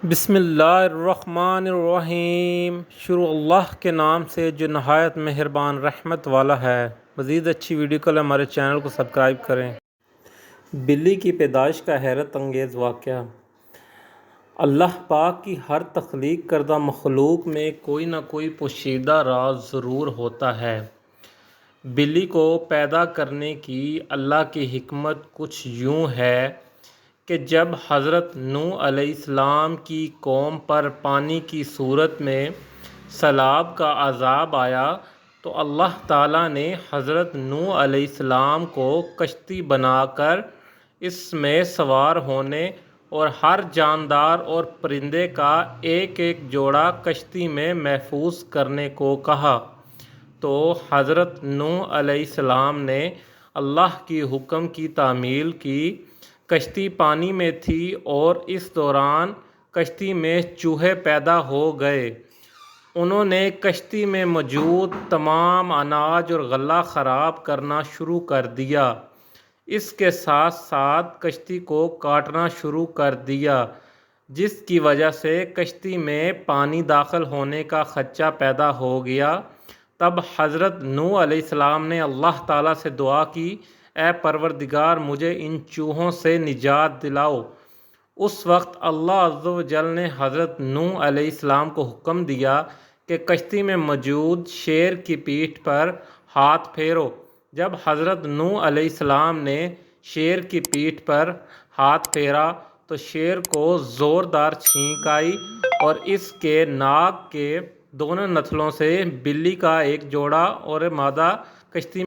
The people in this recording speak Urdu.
بسم اللہ الرحمن الرحیم۔ شروع اللہ کے نام سے جو نہایت مہربان رحمت والا ہے۔ مزید اچھی ویڈیو کے لیے ہمارے چینل کو سبسکرائب کریں۔ بلی کی پیدائش کا حیرت انگیز واقعہ۔ اللہ پاک کی ہر تخلیق کردہ مخلوق میں کوئی نہ کوئی پوشیدہ راز ضرور ہوتا ہے۔ بلی کو پیدا کرنے کی اللہ کی حکمت کچھ یوں ہے کہ جب حضرت نوح علیہ السلام کی قوم پر پانی کی صورت میں سیلاب کا عذاب آیا تو اللہ تعالیٰ نے حضرت نوح علیہ السلام کو کشتی بنا کر اس میں سوار ہونے اور ہر جاندار اور پرندے کا ایک ایک جوڑا کشتی میں محفوظ کرنے کو کہا، تو حضرت نوح علیہ السلام نے اللہ کی حکم کی تعمیل کی۔ کشتی پانی میں تھی اور اس دوران کشتی میں چوہے پیدا ہو گئے۔ انہوں نے کشتی میں موجود تمام اناج اور غلہ خراب کرنا شروع کر دیا۔ اس کے ساتھ ساتھ کشتی کو کاٹنا شروع کر دیا، جس کی وجہ سے کشتی میں پانی داخل ہونے کا خدشہ پیدا ہو گیا۔ تب حضرت نوح علیہ السلام نے اللہ تعالیٰ سے دعا کی، اے پروردگار مجھے ان چوہوں سے نجات دلاؤ۔ اس وقت اللہ عز و جل نے حضرت نوح علیہ السلام کو حکم دیا کہ کشتی میں موجود شیر کی پیٹھ پر ہاتھ پھیرو۔ جب حضرت نوح علیہ السلام نے شیر کی پیٹھ پر ہاتھ پھیرا تو شیر کو زوردار چھینک آئی اور اس کے ناک کے دونوں نتھلوں سے بلی کا ایک جوڑا اور مادہ کشتی